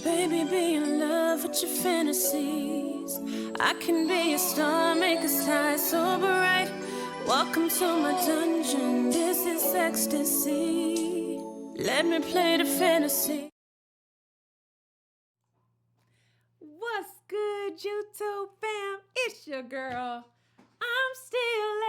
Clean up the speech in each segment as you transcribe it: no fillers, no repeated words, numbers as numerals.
Baby, be in love with your fantasies. I can be a star, make a sky so bright. Welcome to my dungeon, this is ecstasy. Let me play the fantasy. What's good, YouTube fam? It's your girl. I'm still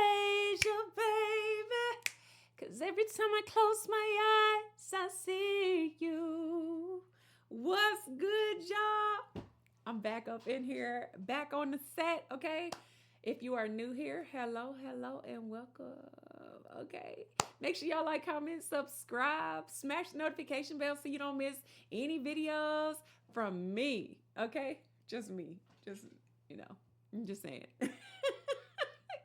Asia, baby. Cause every time I close my eyes, I see you. What's good, y'all? I'm back up in here, back on the set, okay? If you are new here, hello, and welcome, okay? Make sure y'all like, comment, subscribe, smash the notification bell so you don't miss any videos from me, okay? Just me, I'm just saying.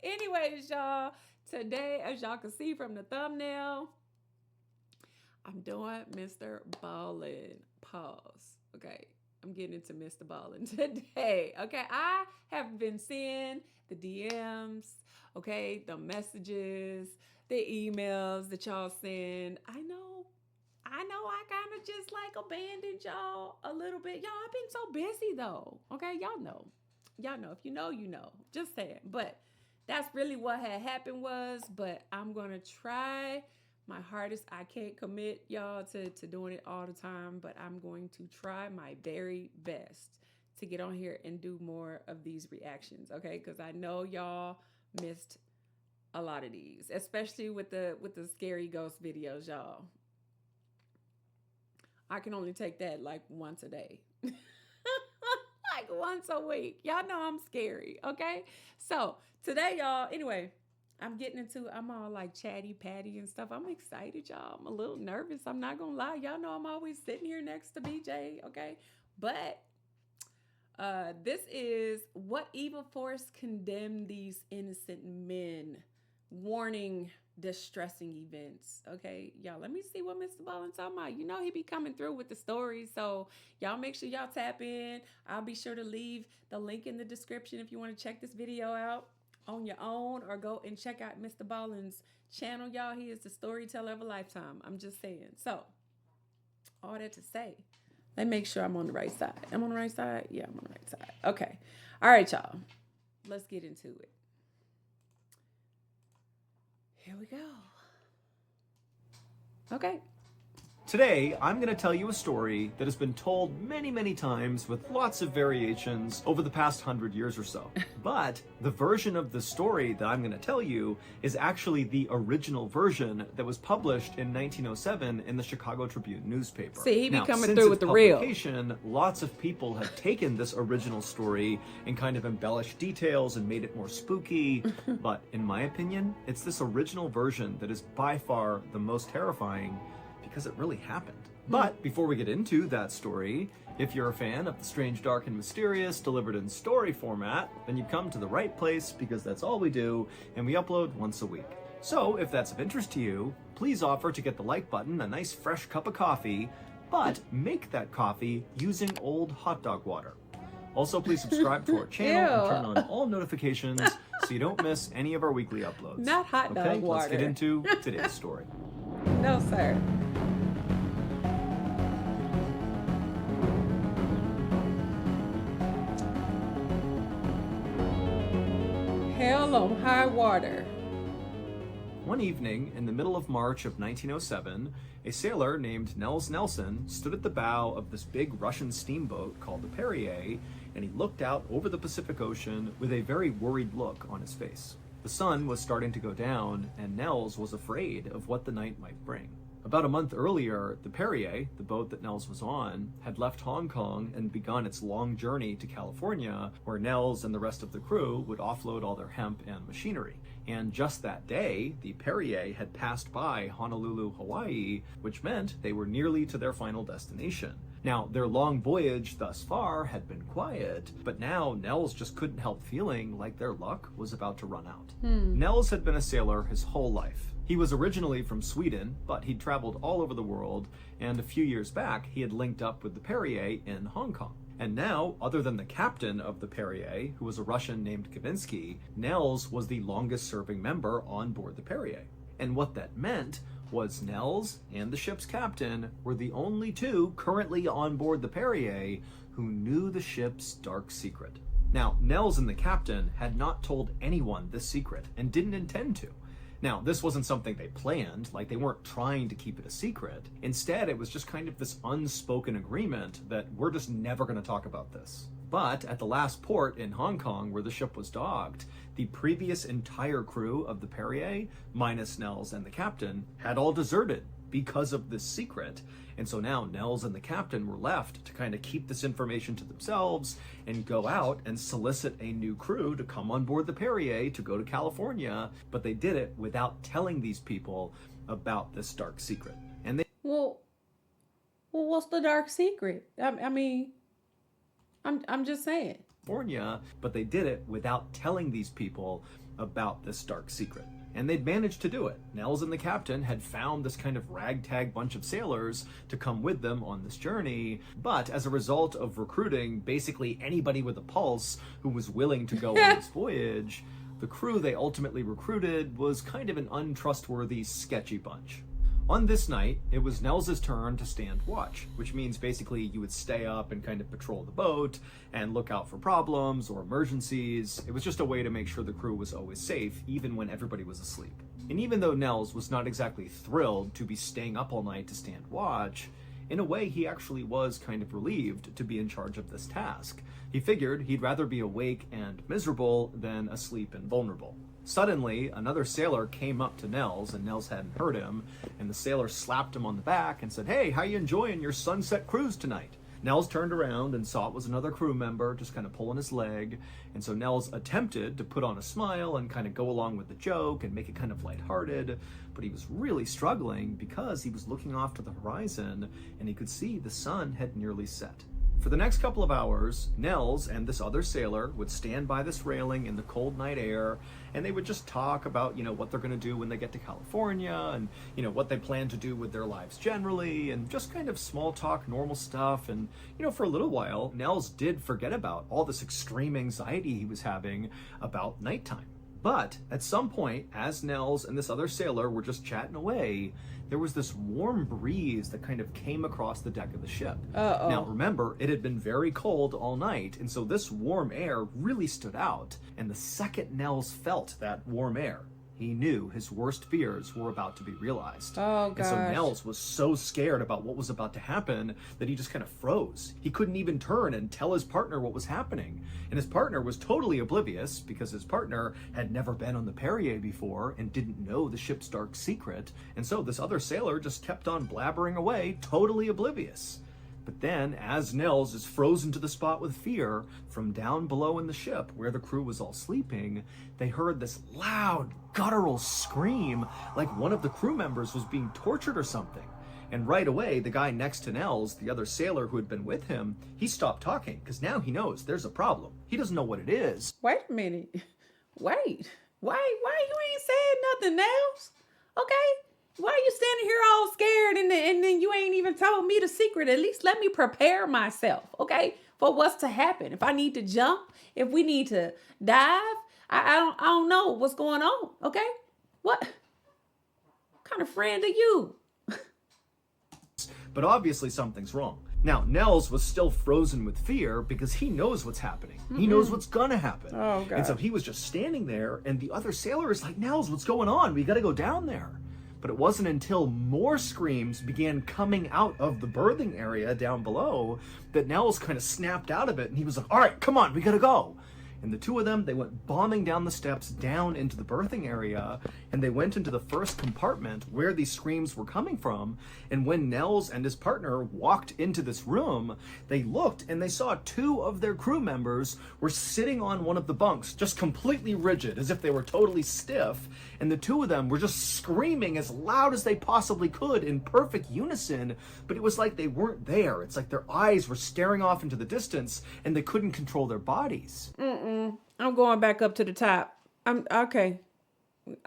Anyways, y'all, today, as y'all can see from the thumbnail, I'm doing MrBallen. Pause. Okay, I'm getting into MrBallen today. Okay, I have been seeing the DMs, okay, the messages, the emails that y'all send. I know I kind of just like abandoned y'all a little bit. Y'all, I've been so busy though. Okay, y'all know. If you know, you know. Just saying. But that's really what had happened was, but I'm going to try my hardest. I can't commit y'all to doing it all the time, but I'm going to try my very best to get on here and do more of these reactions, okay? Because I know y'all missed a lot of these, especially with the scary ghost videos, y'all. I can only take that like once a day. Like once a week. Y'all know I'm scary, okay? So today, y'all, anyway, I'm all like chatty patty and stuff. I'm excited, y'all. I'm a little nervous. I'm not gonna lie. Y'all know I'm always sitting here next to BJ, okay? But this is what evil force condemned these innocent men. Warning, distressing events. Okay, y'all, let me see what MrBallen talking about. You know he be coming through with the stories, so y'all make sure y'all tap in. I'll be sure to leave the link in the description if you want to check this video out on your own, or go and check out MrBallen's channel, y'all. He is the storyteller of a lifetime. I'm just saying. So all that to say, let me make sure I'm on the right side. I'm on the right side? Yeah, I'm on the right side. Okay. All right, y'all. Let's get into it. Here we go. Okay. Today, I'm going to tell you a story that has been told many, many times with lots of variations over the past 100 years or so. But the version of the story that I'm going to tell you is actually the original version that was published in 1907 in the Chicago Tribune newspaper. See, he be coming through with the real. Lots of people have taken this original story and kind of embellished details and made it more spooky. But in my opinion, it's this original version that is by far the most terrifying, because it really happened. But before we get into that story, if you're a fan of the strange, dark, and mysterious delivered in story format, then you've come to the right place, because that's all we do, and we upload once a week. So if that's of interest to you, please offer to get the like button, a nice fresh cup of coffee, but make that coffee using old hot dog water. Also, please subscribe to our channel and turn on all notifications so you don't miss any of our weekly uploads. Not hot dog water. Let's get into today's story. No, sir. Hell on high water. One evening in the middle of March of 1907, a sailor named Nels Nelson stood at the bow of this big Russian steamboat called the Perier, and he looked out over the Pacific Ocean with a very worried look on his face. The sun was starting to go down, and Nels was afraid of what the night might bring. About a month earlier, the Perier, the boat that Nels was on, had left Hong Kong and begun its long journey to California, where Nels and the rest of the crew would offload all their hemp and machinery. And just that day, the Perier had passed by Honolulu, Hawaii, which meant they were nearly to their final destination. Now, their long voyage thus far had been quiet, but now Nels just couldn't help feeling like their luck was about to run out. Nels had been a sailor his whole life. He was originally from Sweden, but he'd traveled all over the world, and a few years back, he had linked up with the Perier in Hong Kong. And now, other than the captain of the Perier, who was a Russian named Kavinsky, Nels was the longest serving member on board the Perier. And what that meant was Nels and the ship's captain were the only two currently on board the Perier who knew the ship's dark secret. Now, Nels and the captain had not told anyone this secret and didn't intend to. Now, this wasn't something they planned, like they weren't trying to keep it a secret. Instead, it was just kind of this unspoken agreement that we're just never going to talk about this. But at the last port in Hong Kong where the ship was docked, the previous entire crew of the Perier, minus Nels and the captain, had all deserted because of this secret. And so now Nels and the captain were left to kind of keep this information to themselves and go out and solicit a new crew to come on board the Perier to go to California. But they did it without telling these people about this dark secret. And they Well, what's the dark secret? I mean, I'm just saying. California, but they did it without telling these people about this dark secret. And they'd managed to do it. Nels and the captain had found this kind of ragtag bunch of sailors to come with them on this journey, but as a result of recruiting basically anybody with a pulse who was willing to go on this voyage, the crew they ultimately recruited was kind of an untrustworthy, sketchy bunch. On this night, it was Nels's turn to stand watch, which means basically you would stay up and kind of patrol the boat and look out for problems or emergencies. It was just a way to make sure the crew was always safe, even when everybody was asleep. And even though Nels was not exactly thrilled to be staying up all night to stand watch, in a way he actually was kind of relieved to be in charge of this task. He figured he'd rather be awake and miserable than asleep and vulnerable. Suddenly, another sailor came up to Nels, and Nels hadn't heard him, and the sailor slapped him on the back and said, "Hey, how you enjoying your sunset cruise tonight?" Nels turned around and saw it was another crew member just kind of pulling his leg, and so Nels attempted to put on a smile and kind of go along with the joke and make it kind of lighthearted, but he was really struggling because he was looking off to the horizon and he could see the sun had nearly set. For the next couple of hours, Nels and this other sailor would stand by this railing in the cold night air, and they would just talk about, what they're going to do when they get to California, and, what they plan to do with their lives generally, and just kind of small talk, normal stuff. And, for a little while, Nels did forget about all this extreme anxiety he was having about nighttime. But at some point, as Nels and this other sailor were just chatting away, there was this warm breeze that kind of came across the deck of the ship. Now, remember, it had been very cold all night, and so this warm air really stood out. And the second Nels felt that warm air, he knew his worst fears were about to be realized. Oh, and so gosh. Nels was so scared about what was about to happen that he just kind of froze. He couldn't even turn and tell his partner what was happening. And his partner was totally oblivious because his partner had never been on the Perier before and didn't know the ship's dark secret. And so this other sailor just kept on blabbering away, totally oblivious. But then, as Nels is frozen to the spot with fear, from down below in the ship, where the crew was all sleeping, they heard this loud, guttural scream, like one of the crew members was being tortured or something. And right away, the guy next to Nels, the other sailor who had been with him, he stopped talking, because now he knows there's a problem. He doesn't know what it is. Wait a minute. Wait. Why you ain't said nothing, Nels? Okay? Why are you standing here all scared and then you ain't even told me the secret? At least let me prepare myself, okay, for what's to happen. If I need to jump, if we need to dive, I don't know what's going on, okay? What kind of friend are you? But obviously something's wrong. Now, Nels was still frozen with fear because he knows what's happening. He knows what's gonna happen. Oh, God. And so he was just standing there, and the other sailor is like, "Nels, what's going on? We gotta go down there." But it wasn't until more screams began coming out of the berthing area down below that Nels kind of snapped out of it, and he was like, "All right, come on, we gotta go." And the two of them, they went bombing down the steps down into the berthing area, and they went into the first compartment where these screams were coming from. And when Nels and his partner walked into this room, they looked and they saw two of their crew members were sitting on one of the bunks, just completely rigid, as if they were totally stiff. And the two of them were just screaming as loud as they possibly could in perfect unison, but it was like they weren't there. It's like their eyes were staring off into the distance and they couldn't control their bodies. I'm going back up to the top. I'm okay.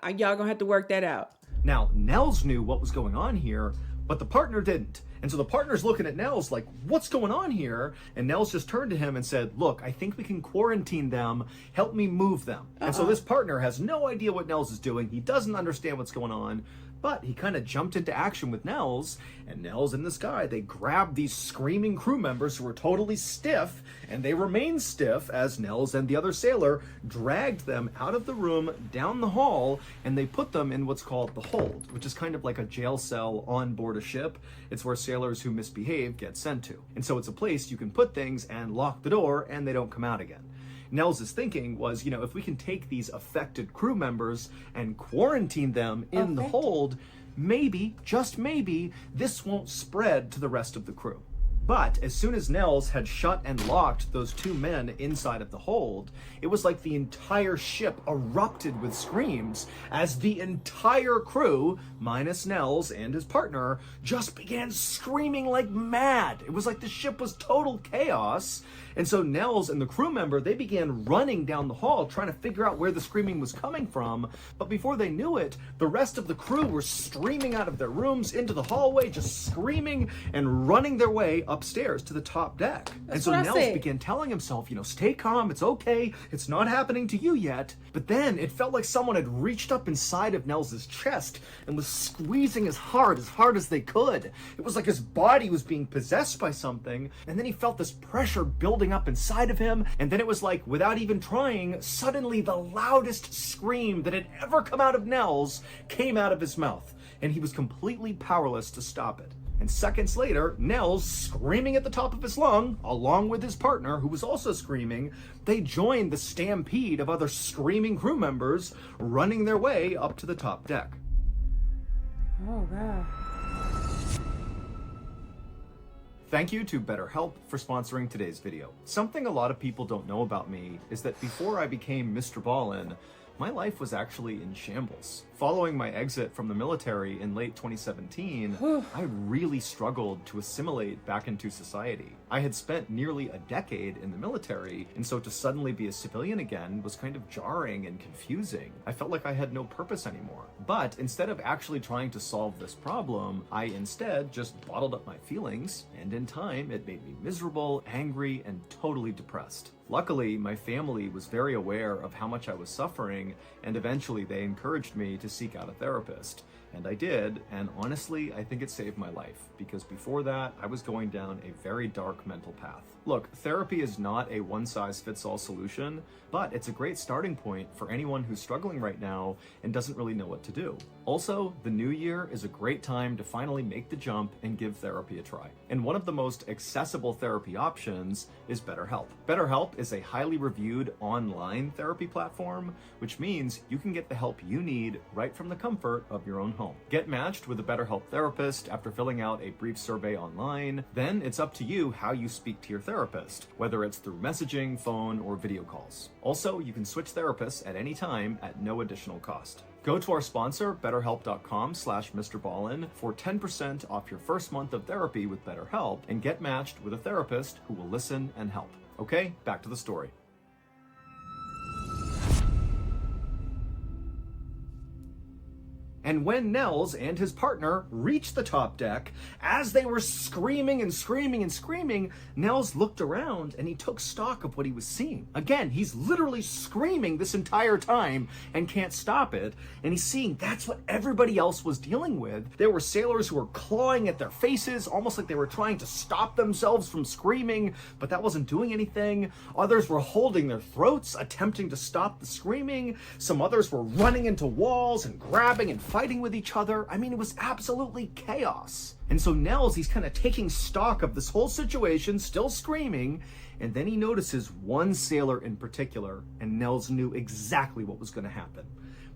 Y'all gonna have to work that out. Now, Nels knew what was going on here, but the partner didn't. And so the partner's looking at Nels like, "What's going on here?" And Nels just turned to him and said, "Look, I think we can quarantine them. Help me move them." And so this partner has no idea what Nels is doing. He doesn't understand what's going on. But he kind of jumped into action with Nels, and Nels and this guy, they grabbed these screaming crew members who were totally stiff, and they remained stiff as Nels and the other sailor dragged them out of the room, down the hall, and they put them in what's called the hold, which is kind of like a jail cell on board a ship. It's where sailors who misbehave get sent to. And so it's a place you can put things and lock the door, and they don't come out again. Nels' thinking was, if we can take these affected crew members and quarantine them in the hold, maybe, just maybe, this won't spread to the rest of the crew. But as soon as Nels had shut and locked those two men inside of the hold, it was like the entire ship erupted with screams as the entire crew, minus Nels and his partner, just began screaming like mad. It was like the ship was total chaos. And so Nels and the crew member, they began running down the hall trying to figure out where the screaming was coming from. But before they knew it, the rest of the crew were streaming out of their rooms into the hallway, just screaming and running their way upstairs to the top deck. And so Nels began telling himself, stay calm, it's okay, it's not happening to you yet. But then it felt like someone had reached up inside of Nels' chest and was squeezing as hard as they could. It was like his body was being possessed by something, and then he felt this pressure building up inside of him, and then it was like, without even trying, suddenly the loudest scream that had ever come out of Nels came out of his mouth, and he was completely powerless to stop it. And seconds later, Nels, screaming at the top of his lung, along with his partner, who was also screaming, they joined the stampede of other screaming crew members running their way up to the top deck. Oh, God. Thank you to BetterHelp for sponsoring today's video. Something a lot of people don't know about me is that before I became MrBallen, my life was actually in shambles. Following my exit from the military in late 2017, I really struggled to assimilate back into society. I had spent nearly a decade in the military, and so to suddenly be a civilian again was kind of jarring and confusing. I felt like I had no purpose anymore. But instead of actually trying to solve this problem, I instead just bottled up my feelings, and in time it made me miserable, angry, and totally depressed. Luckily, my family was very aware of how much I was suffering, and eventually they encouraged me to seek out a therapist. And I did, and honestly, I think it saved my life, because before that, I was going down a very dark mental path. Look, therapy is not a one-size-fits-all solution, but it's a great starting point for anyone who's struggling right now and doesn't really know what to do. Also, the new year is a great time to finally make the jump and give therapy a try. And one of the most accessible therapy options is BetterHelp. BetterHelp is a highly reviewed online therapy platform, which means you can get the help you need right from the comfort of your own home. Get matched with a BetterHelp therapist after filling out a brief survey online. Then it's up to you how you speak to your therapist, whether it's through messaging, phone, or video calls. Also, you can switch therapists at any time at no additional cost. Go to our sponsor, betterhelp.com/MrBallen for 10% off your first month of therapy with BetterHelp and get matched with a therapist who will listen and help. Okay, back to the story. And when Nels and his partner reached the top deck, as they were screaming and screaming and screaming, Nels looked around and he took stock of what he was seeing. Again, he's literally screaming this entire time and can't stop it. And he's seeing that's what everybody else was dealing with. There were sailors who were clawing at their faces, almost like they were trying to stop themselves from screaming, but that wasn't doing anything. Others were holding their throats, attempting to stop the screaming. Some others were running into walls and grabbing and fighting with each other. I mean, it was absolutely chaos. And so Nels, he's kind of taking stock of this whole situation, still screaming, and then he notices one sailor in particular, and Nels knew exactly what was going to happen.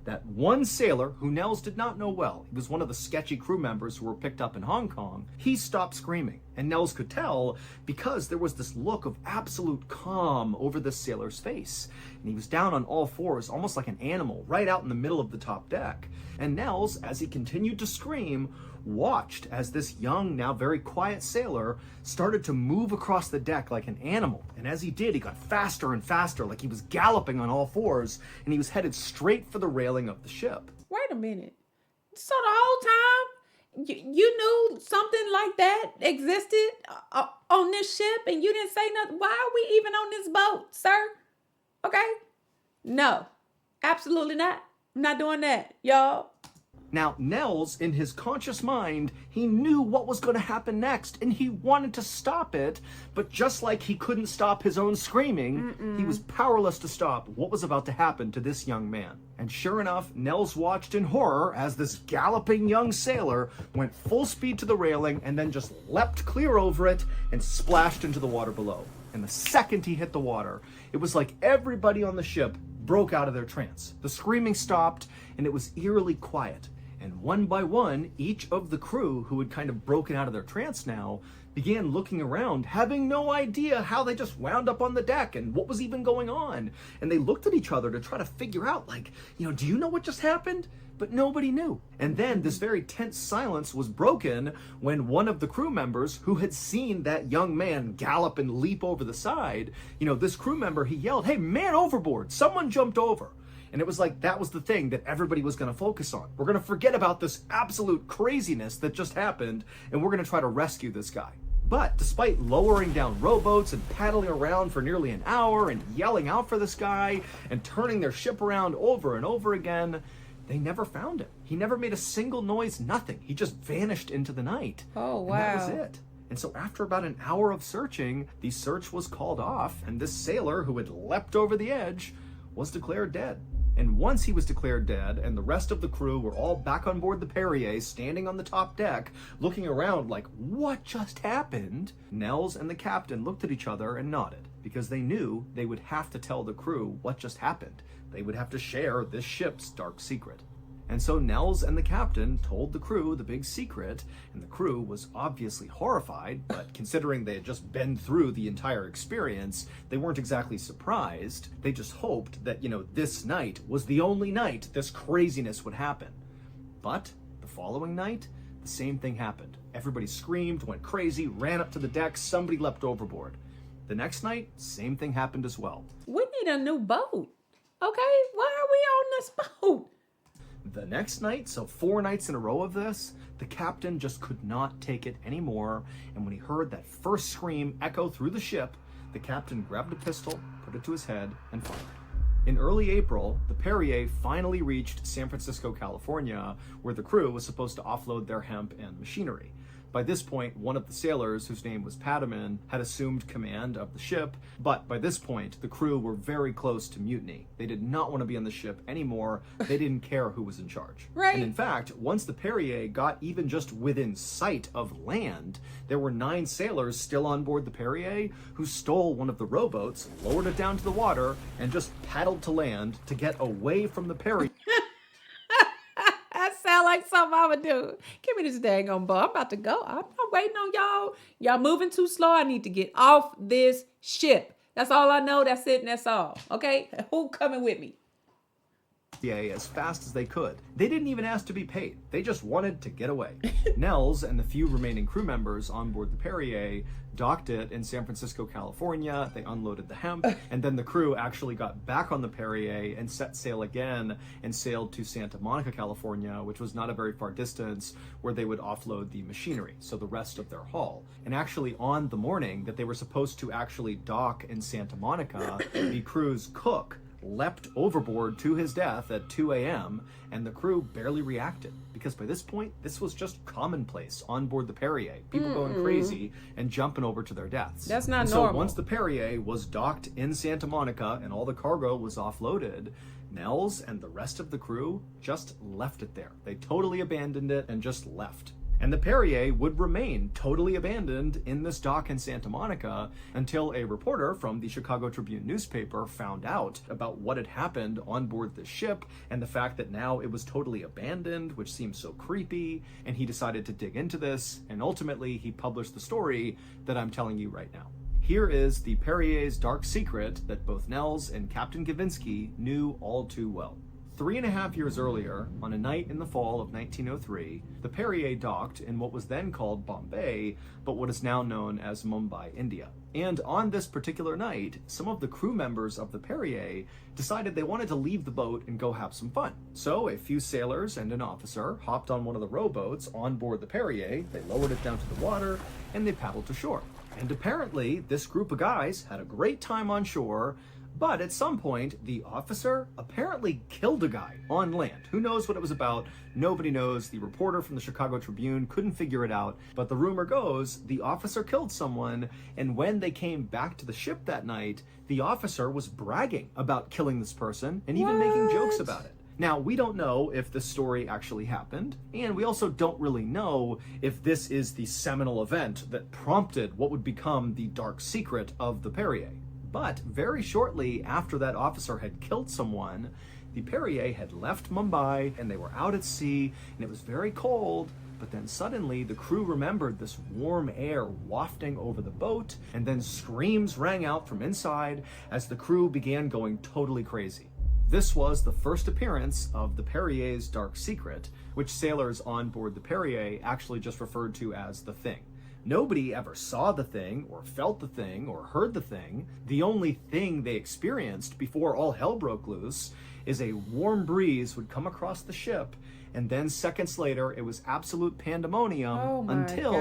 That one sailor, who Nels did not know well, he was one of the sketchy crew members who were picked up in Hong Kong, he stopped screaming. And Nels could tell because there was this look of absolute calm over this sailor's face. And he was down on all fours, almost like an animal, right out in the middle of the top deck. And Nels, as he continued to scream, watched as this young, now very quiet sailor started to move across the deck like an animal. And as he did, he got faster and faster, like he was galloping on all fours, and he was headed straight for the railing of the ship. Wait a minute. So the whole time, you knew something like that existed on this ship, and you didn't say nothing? Why are we even on this boat, sir? Okay? No, absolutely not. I'm not doing that, y'all. Now, Nels, in his conscious mind, he knew what was going to happen next, and he wanted to stop it, but just like he couldn't stop his own screaming, he was powerless to stop what was about to happen to this young man. And sure enough, Nels watched in horror as this galloping young sailor went full speed to the railing and then just leapt clear over it and splashed into the water below. And the second he hit the water, it was like everybody on the ship broke out of their trance. The screaming stopped, and it was eerily quiet. And one by one, each of the crew who had kind of broken out of their trance now began looking around, having no idea how they just wound up on the deck and what was even going on. And they looked at each other to try to figure out, like, do you know what just happened? But nobody knew. And then this very tense silence was broken when one of the crew members who had seen that young man gallop and leap over the side, this crew member, he yelled, "Hey, man overboard, someone jumped over." And it was like that was the thing that everybody was going to focus on. We're going to forget about this absolute craziness that just happened, and we're going to try to rescue this guy. But despite lowering down rowboats and paddling around for nearly an hour and yelling out for this guy and turning their ship around over and over again, they never found him. He never made a single noise, nothing. He just vanished into the night. Oh, wow. And that was it. And so after about an hour of searching, the search was called off, and this sailor who had leapt over the edge was declared dead. And once he was declared dead and the rest of the crew were all back on board the Perier, standing on the top deck, looking around like, what just happened? Nels and the captain looked at each other and nodded, because they knew they would have to tell the crew what just happened. They would have to share this ship's dark secret. And so Nels and the captain told the crew the big secret, and the crew was obviously horrified, but considering they had just been through the entire experience, they weren't exactly surprised. They just hoped that, this night was the only night this craziness would happen. But the following night, the same thing happened. Everybody screamed, went crazy, ran up to the deck, somebody leapt overboard. The next night, same thing happened as well. We need a new boat. Okay? Why are we on this boat? The next night, so 4 nights in a row of this, the captain just could not take it anymore, and when he heard that first scream echo through the ship, the captain grabbed a pistol, put it to his head, and fired. In early April, the Perier finally reached San Francisco, California, where the crew was supposed to offload their hemp and machinery. By this point, one of the sailors, whose name was Padaman, had assumed command of the ship, but by this point, the crew were very close to mutiny. They did not want to be on the ship anymore. They didn't care who was in charge. Right. And in fact, once the Perier got even just within sight of land, there were 9 sailors still on board the Perier who stole one of the rowboats, lowered it down to the water, and just paddled to land to get away from the Perier. That sound like something I would do. Give me this daggone boat. I'm about to go. I'm not waiting on y'all. Y'all moving too slow. I need to get off this ship. That's all I know. That's it and that's all. Okay? Who coming with me? As fast as they could. They didn't even ask to be paid. They just wanted to get away. Nels and the few remaining crew members on board the Perier docked it in San Francisco, California. They unloaded the hemp, and then the crew actually got back on the Perier and set sail again and sailed to Santa Monica, California, which was not a very far distance, where they would offload the machinery, so the rest of their haul. And actually on the morning that they were supposed to actually dock in Santa Monica, the crew's cook leapt overboard to his death at 2 a.m., and the crew barely reacted, because by this point, this was just commonplace on board the Perier. People going crazy and jumping over to their deaths. That's not normal. normal. So once the Perier was docked in Santa Monica and all the cargo was offloaded, Nels and the rest of the crew just left it there. They totally abandoned it and just left. And the Perier would remain totally abandoned in this dock in Santa Monica until a reporter from the Chicago Tribune newspaper found out about what had happened on board the ship and the fact that now it was totally abandoned, which seems so creepy, and he decided to dig into this, and ultimately he published the story that I'm telling you right now. Here is the Perier's dark secret that both Nels and Captain Gavinsky knew all too well. 3.5 years earlier, on a night in the fall of 1903, the Perier docked in what was then called Bombay, but what is now known as Mumbai, India. And on this particular night, some of the crew members of the Perier decided they wanted to leave the boat and go have some fun. So a few sailors and an officer hopped on one of the rowboats on board the Perier, they lowered it down to the water, and they paddled to shore. And apparently, this group of guys had a great time on shore, But at some point, the officer apparently killed a guy on land. Who knows what it was about? Nobody knows. The reporter from the Chicago Tribune couldn't figure it out. But the rumor goes the officer killed someone, and when they came back to the ship that night, the officer was bragging about killing this person and even making jokes about it. Now, we don't know if this story actually happened, and we also don't really know if this is the seminal event that prompted what would become the dark secret of the Perier. But very shortly after that officer had killed someone, the Perier had left Mumbai and they were out at sea and it was very cold. But then suddenly the crew remembered this warm air wafting over the boat, and then screams rang out from inside as the crew began going totally crazy. This was the first appearance of the Perier's dark secret, which sailors on board the Perier actually just referred to as the Thing. Nobody ever saw the thing, or felt the thing, or heard the thing. The only thing they experienced before all hell broke loose is a warm breeze would come across the ship, and then seconds later it was absolute pandemonium until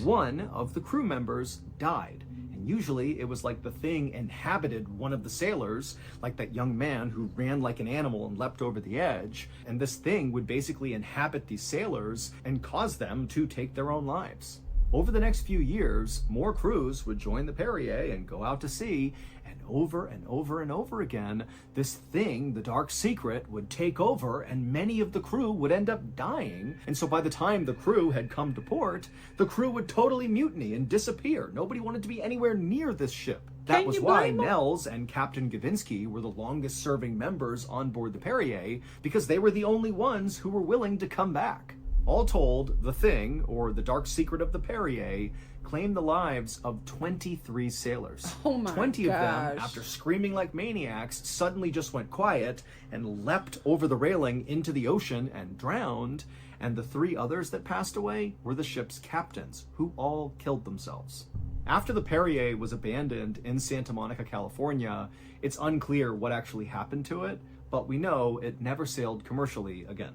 one of the crew members died. And usually it was like the thing inhabited one of the sailors, like that young man who ran like an animal and leapt over the edge, and this thing would basically inhabit these sailors and cause them to take their own lives. Over the next few years, more crews would join the Perier and go out to sea, and over and over and over again, this thing, the dark secret, would take over and many of the crew would end up dying. And so by the time the crew had come to port, the crew would totally mutiny and disappear. Nobody wanted to be anywhere near this ship. That was why Nels and Captain Gavinsky were the longest serving members on board the Perier, because they were the only ones who were willing to come back. All told, the Thing, or the dark secret of the Perier, claimed the lives of 23 sailors. 20 of them, after screaming like maniacs, suddenly just went quiet and leapt over the railing into the ocean and drowned, and the 3 others that passed away were the ship's captains, who all killed themselves. After the Perier was abandoned in Santa Monica, California, it's unclear what actually happened to it, but we know it never sailed commercially again.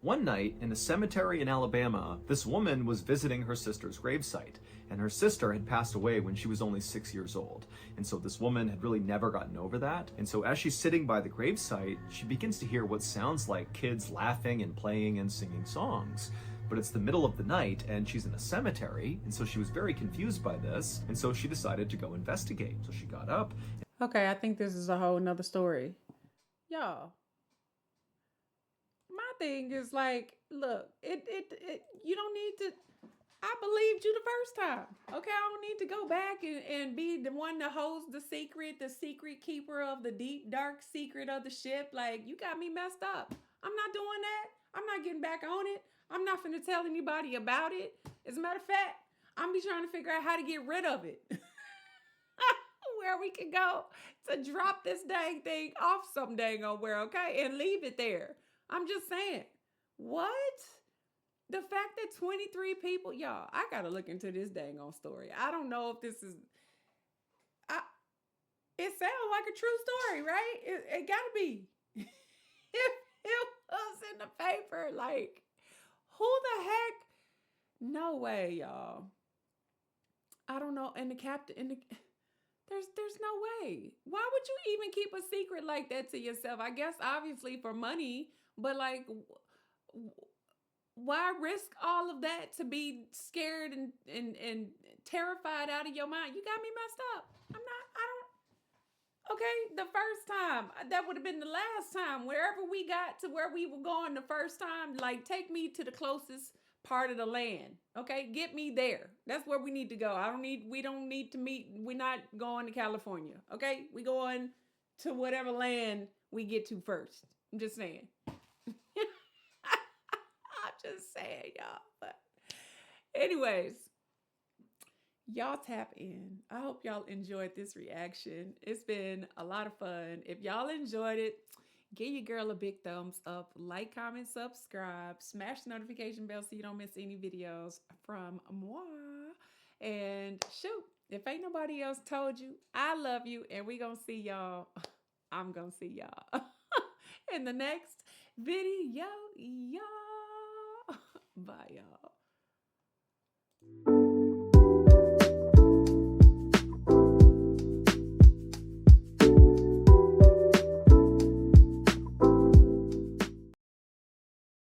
One night, in a cemetery in Alabama, this woman was visiting her sister's gravesite, and her sister had passed away when she was only 6 years old. And so this woman had really never gotten over that. And so as she's sitting by the gravesite, she begins to hear what sounds like kids laughing and playing and singing songs. But it's the middle of the night, and she's in a cemetery, and so she was very confused by this, and so she decided to go investigate. So she got up. Okay, I think this is a whole nother story. Y'all. My thing is like, look, you don't need to, I believed you the first time. Okay, I don't need to go back and be the one that holds the secret keeper of the deep, dark secret of the ship. Like, you got me messed up. I'm not doing that. I'm not getting back on it. I'm not finna tell anybody about it. As a matter of fact, I'm be trying to figure out how to get rid of it. Where we can go to drop this dang thing off some dang on where, okay, and leave it there. I'm just saying, what? The fact that 23 people, y'all, I gotta look into this dang on story. I don't know if this is, it sounds like a true story, right? It gotta be. It was in the paper, like, who the heck? No way, y'all. I don't know. And the captain, there's no way. Why would you even keep a secret like that to yourself? I guess obviously for money. But like, why risk all of that to be scared and terrified out of your mind? You got me messed up. Okay, the first time, that would have been the last time. Wherever we got to where we were going the first time, like, take me to the closest part of the land. Okay, get me there. That's where we need to go. We don't need to meet. We're not going to California. Okay, we going to whatever land we get to first. I'm just saying. I'm just saying, y'all. But anyways, y'all tap in. I hope y'all enjoyed this reaction. It's been a lot of fun. If y'all enjoyed it, give your girl a big thumbs up, like, comment, subscribe, smash the notification bell so you don't miss any videos from moi. And shoot, if ain't nobody else told you, I love you, and we gonna see y'all. I'm gonna see y'all in the next video, y'all. Bye, y'all.